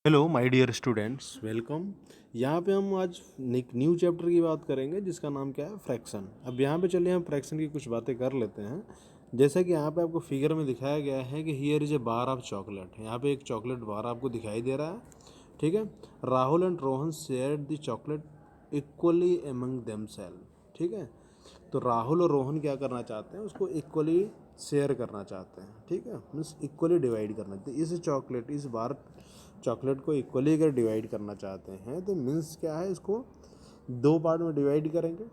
Hello my dear students, welcome. यहाँ पे हम आज एक न्यू चैप्टर की बात करेंगे जिसका नाम क्या है, फ्रैक्शन। अब यहाँ पे चलिए हम फ्रैक्शन की कुछ बातें कर लेते हैं। जैसा कि यहाँ पे आपको फिगर में दिखाया गया है कि here is A bar of chocolate. यहाँ पे एक चॉकलेट बार आपको दिखाई दे रहा है, ठीक है। Rahul and Rohan shared the chocolate equally among themselves, ठीक है। तो राहुल और रोहन क्या करना चाहते हैं, उसको इक्वली शेयर करना चाहते हैं, ठीक है। मीन्स इक्वली डिवाइड करना चाहते हैं। इस बार चॉकलेट को इक्वली अगर डिवाइड करना चाहते हैं तो मीन्स क्या है, इसको दो पार्ट में डिवाइड करेंगे,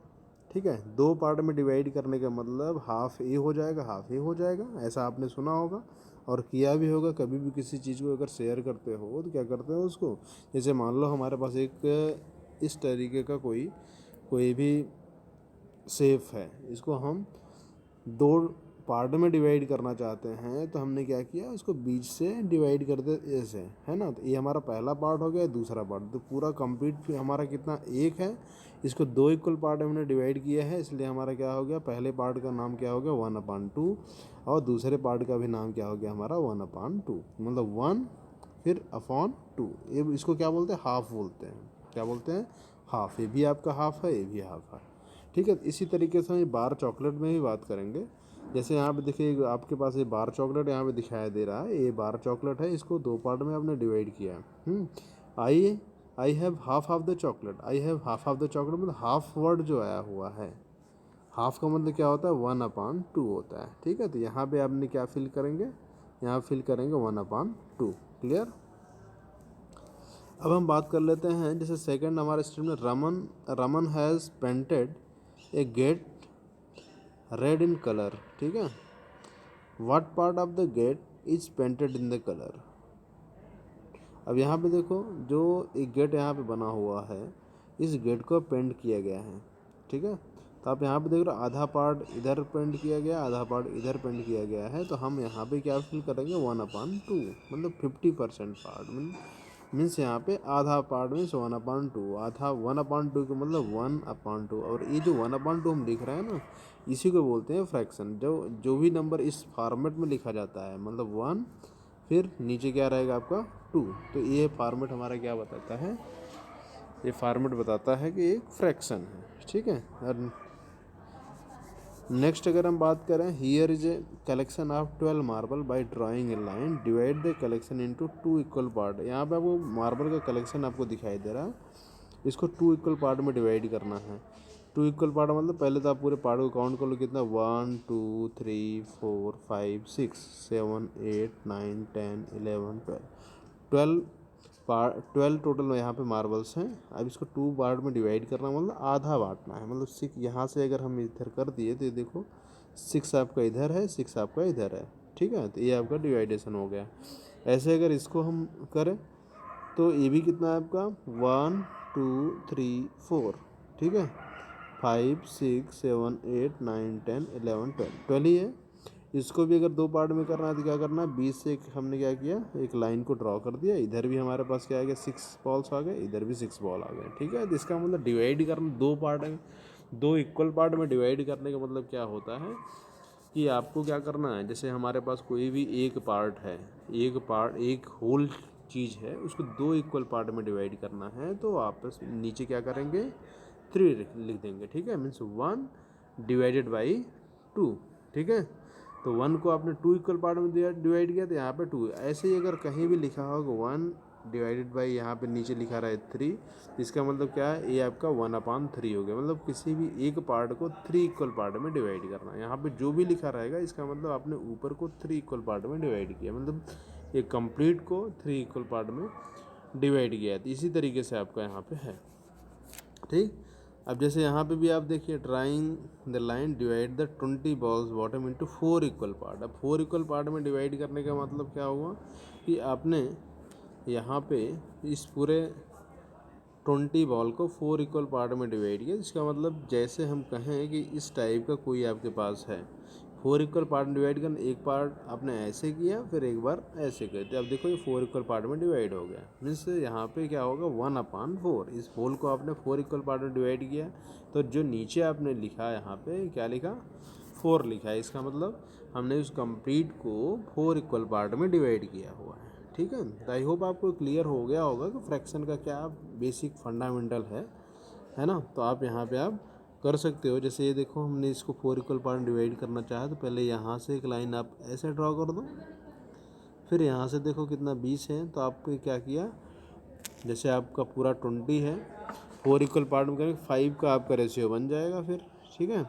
ठीक है। दो पार्ट में डिवाइड करने का मतलब हाफ ए हो जाएगा, हाफ ए हो जाएगा। ऐसा आपने सुना होगा और किया भी होगा। कभी भी किसी चीज़ को अगर शेयर करते हो तो क्या करते हो उसको, जैसे मान लो हमारे पास एक इस तरीके का कोई भी सेफ है, इसको हम दो पार्ट में डिवाइड करना चाहते हैं तो हमने क्या किया, इसको बीच से डिवाइड कर दे ऐसे, है ना। तो ये हमारा पहला पार्ट हो गया, दूसरा पार्ट तो पूरा कंप्लीट हमारा कितना, एक है। इसको दो इक्वल पार्ट में हमने डिवाइड किया है, इसलिए हमारा क्या हो गया, पहले पार्ट का नाम क्या हो गया 1/2 और दूसरे पार्ट का भी नाम क्या हो गया हमारा 1/2, मतलब 1 फिर अपॉन 2। ये इसको क्या बोलते हैं, हाफ बोलते हैं। क्या बोलते हैं, हाफ। ये भी आपका हाफ है, ये भी हाफ है, ठीक है। इसी तरीके से हम बार चॉकलेट में भी बात करेंगे। जैसे यहाँ पे देखिए आपके पास ये बार चॉकलेट यहाँ पे दिखाई दे रहा है, ये बार चॉकलेट है, इसको दो पार्ट में आपने डिवाइड किया है। I have half of the chocolate. I have half of the chocolate मतलब हाफ वर्ड जो आया हुआ है, हाफ का मतलब क्या होता है 1/2 होता है, ठीक है। तो यहाँ पे आपने क्या फिल करेंगे, यहाँ फिल करेंगे 1/2। क्लियर। अब हम बात कर लेते हैं, जैसे सेकंड हमारे स्टूडेंट में Raman has painted a gate red in colour, ठीक है। What part of the gate is painted in the colour. अब यहाँ पे देखो, जो एक गेट यहाँ पे बना हुआ है, इस गेट को पेंट किया गया है, ठीक है। तो आप यहाँ पे देख रहे हो आधा पार्ट इधर पेंट किया गया, आधा पार्ट इधर पेंट किया गया है। तो हम यहाँ पे क्या फिल करेंगे 1/2, मतलब 50% पार्ट मीन्स यहाँ पे आधा पार्ट मीन्स 1/2। आधा 1/2 का मतलब 1/2। और ये जो 1/2 हम लिख रहे हैं ना, इसी को बोलते हैं फ्रैक्शन। जो भी नंबर इस फॉर्मेट में लिखा जाता है, मतलब 1 फिर नीचे क्या रहेगा आपका 2, तो ये फॉर्मेट हमारा क्या बताता है, ये फॉर्मेट बताता है कि एक फ्रैक्शन है, ठीक है। और नेक्स्ट अगर हम बात करें, here is a collection of 12 marble by drawing a line, divide the collection into 2 equal part. यहाँ पे आपको मार्बल का कलेक्शन आपको दिखाई दे रहा है, इसको 2 इक्वल पार्ट में डिवाइड करना है। 2 इक्वल पार्ट मतलब पहले तो आप पूरे पार्ट को काउंट कर लो, कितना 1 2 3 4 5 6 7 8 9 10 11 12 12 टोटल यहाँ पे मार्बल्स हैं। अब इसको 2 पार्ट में डिवाइड करना मतलब आधा बांटना है, मतलब 6 यहाँ से अगर हम इधर कर दिए तो ये देखो 6 आपका इधर है, 6 आपका इधर है, ठीक है। तो ये आपका डिवाइडेशन हो गया। ऐसे अगर इसको हम करें तो ये भी कितना है आपका 1 2 3 4, ठीक है। 5 6 7 8 9 10 11 12 ही है। इसको भी अगर दो पार्ट में करना है तो क्या करना है, 20 से हमने क्या किया, एक लाइन को ड्रॉ कर दिया। इधर भी हमारे पास क्या आ गया, 6 बॉल्स आ गए, इधर भी 6 बॉल आ गए, ठीक है। तो इसका मतलब डिवाइड करना, दो पार्ट में, दो इक्वल पार्ट में डिवाइड करने का मतलब क्या होता है कि आपको क्या करना है, जैसे हमारे पास कोई भी एक पार्ट है, एक होल चीज़ है, उसको दो इक्वल पार्ट में डिवाइड करना है, तो आपस नीचे क्या करेंगे 3 लिख देंगे, ठीक है। मीन्स 1 डिवाइडेड बाई 2, ठीक है। तो 1 को आपने 2 इक्वल पार्ट में डिवाइड किया तो यहाँ पे 2। ऐसे ही अगर कहीं भी लिखा होगा 1 डिवाइडेड बाई, यहाँ पे नीचे लिखा रहा है 3, इसका मतलब क्या है, ये आपका 1/3 हो गया। मतलब किसी भी एक पार्ट को 3 इक्वल पार्ट में डिवाइड करना है। यहाँ पे जो भी लिखा रहेगा इसका मतलब आपने ऊपर को 3 इक्वल पार्ट में डिवाइड किया, मतलब ये कंप्लीट को 3 इक्वल पार्ट में डिवाइड किया है। तो इसी तरीके से आपका यहाँ पे है, ठीक। अब जैसे यहाँ पे भी आप देखिए, drawing the line divide the 20 balls bottom into 4 equal part. अब 4 इक्वल पार्ट में डिवाइड करने का मतलब क्या हुआ कि आपने यहाँ पे इस पूरे 20 बॉल को 4 इक्वल पार्ट में डिवाइड किया। इसका मतलब जैसे हम कहें कि इस टाइप का कोई आपके पास है, 4 इक्वल पार्ट में डिवाइड करना, एक पार्ट आपने ऐसे किया फिर एक बार ऐसे किया, तो अब देखो ये 4 इक्वल पार्ट में डिवाइड हो गया। मीन्स यहाँ पे क्या होगा 1/4। इस होल को आपने 4 इक्वल पार्ट में डिवाइड किया, तो जो नीचे आपने लिखा यहाँ पे क्या लिखा, 4 लिखा है। इसका मतलब हमने उस कंप्लीट को 4 इक्वल पार्ट में डिवाइड किया हुआ है, ठीक है। तो आई होप आपको क्लियर हो गया होगा कि फ्रैक्शन का क्या बेसिक फंडामेंटल है ना। तो आप यहाँ पे आप कर सकते हो। जैसे ये देखो, हमने इसको 4 इक्वल पार्ट डिवाइड करना चाहा, तो पहले यहाँ से एक लाइन आप ऐसे ड्रॉ कर दो, फिर यहाँ से देखो कितना 20 है, तो आपने क्या किया, जैसे आपका पूरा 20 है, 4 इक्वल पार्ट में करेंगे, 5 का आपका रेशियो बन जाएगा फिर, ठीक है।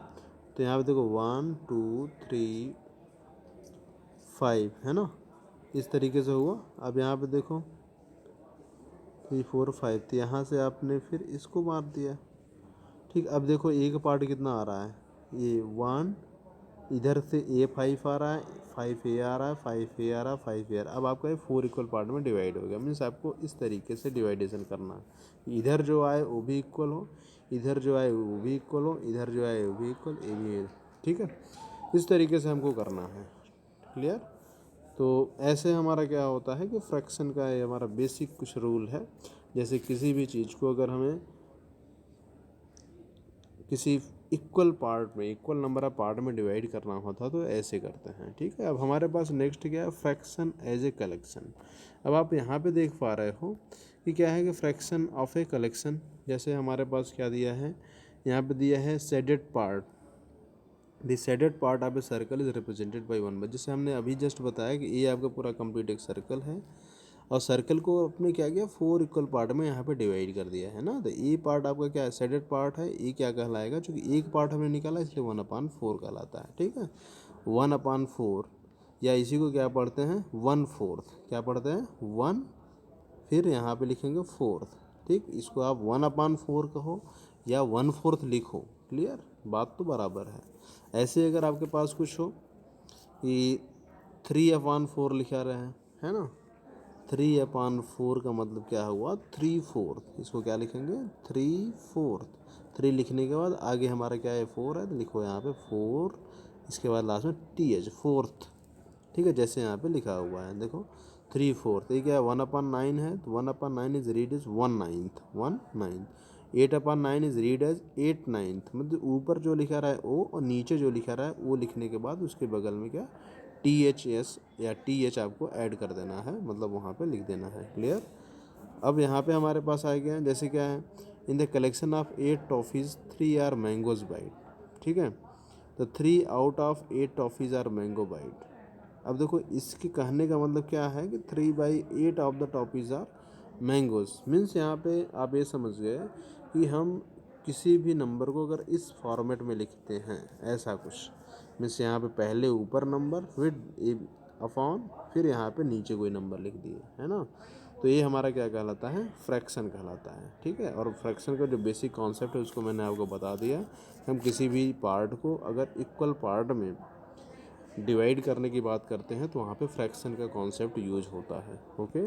तो यहाँ पे देखो 1 2 3 5 है ना, इस तरीके से हुआ। अब यहाँ पे देखो 3 4 5, तो यहाँ से आपने फिर इसको मार दिया, ठीक। अब देखो एक पार्ट कितना आ रहा है, ये 1, इधर से A5 आ रहा है, 5A आ रहा है, 5A आ रहा है, 5A आ रहा है। अब आपका ये 4 इक्वल पार्ट में डिवाइड हो गया। मीन्स आपको इस तरीके से डिवाइडेशन करना है, इधर जो आए वो भी इक्वल हो, इधर जो आए वो भी इक्वल हो, इधर जो आए वो भी इक्वल, ये भी, ठीक है। इस तरीके से हमको करना है, क्लियर। तो ऐसे हमारा क्या होता है कि फ्रैक्शन का ये हमारा बेसिक कुछ रूल है। जैसे किसी भी चीज़ को अगर हमें किसी इक्वल पार्ट में, इक्वल नंबर ऑफ पार्ट में डिवाइड करना होता तो ऐसे करते हैं, ठीक है। अब हमारे पास नेक्स्ट क्या है, फ्रैक्शन एज ए कलेक्शन। अब आप यहाँ पे देख पा रहे हो कि क्या है कि फ्रैक्शन ऑफ ए कलेक्शन। जैसे हमारे पास क्या दिया है, यहाँ पे दिया है shaded part, the shaded part of a circle is represented by 1 by, जैसे हमने अभी जस्ट बताया कि ये आपका पूरा कंप्लीट एक सर्कल है, और सर्कल को अपने क्या किया, 4 इक्वल पार्ट में यहाँ पे डिवाइड कर दिया है ना। तो ये पार्ट आपका क्या है, शेडेड पार्ट है, ये क्या कहलाएगा, चूँकि एक पार्ट हमने निकाला इसलिए 1/4 कहलाता है, ठीक है। 1/4, या इसी को क्या पढ़ते हैं, 1/4, क्या पढ़ते हैं 1, फिर यहाँ पे लिखेंगे 4, ठीक। इसको आप 1/4 कहो या 1/4 लिखो, क्लियर, बात तो बराबर है। ऐसे अगर आपके पास कुछ हो कि 3/4 लिखा रहे हैं, है ना, 3/4 का मतलब क्या हुआ, 3/4, इसको क्या लिखेंगे 3/4। 3 लिखने के बाद आगे हमारा क्या है 4 है, तो लिखो यहाँ पे 4, इसके बाद लास्ट में TH, फोर्थ, ठीक है, जैसे यहाँ पे लिखा हुआ है देखो 3/4। ये क्या है 1/9 है, तो 1/9 is read as 1/9, 1/9। 8/9 is read as 8/9, मतलब ऊपर जो लिखा रहा है ओ और नीचे जो लिखा रहा है वो लिखने के बाद उसके बगल में क्या THS या TH आपको ऐड कर देना है, मतलब वहाँ पे लिख देना है, क्लियर। अब यहाँ पे हमारे पास आ गया जैसे क्या है, in the collection of 8 toffees 3 are mangoes bite, ठीक है। तो 3 out of 8 toffees are mango bite. अब देखो इसके कहने का मतलब क्या है कि 3/8 of the toffees are mangoes. Means यहाँ पे आप ये समझ गए कि हम किसी भी नंबर को अगर इस फॉर्मेट में लिखते हैं ऐसा कुछ, मीन्स यहाँ पे पहले ऊपर नंबर, फिर अपॉन, फिर यहाँ पे नीचे कोई नंबर लिख दिए, है ना। तो ये हमारा क्या कहलाता है, फ्रैक्शन कहलाता है, ठीक है। और फ्रैक्शन का जो बेसिक कॉन्सेप्ट है उसको मैंने आपको बता दिया। हम किसी भी पार्ट को अगर इक्वल पार्ट में डिवाइड करने की बात करते हैं तो वहाँ पे फ्रैक्शन का कॉन्सेप्ट यूज होता है, ओके।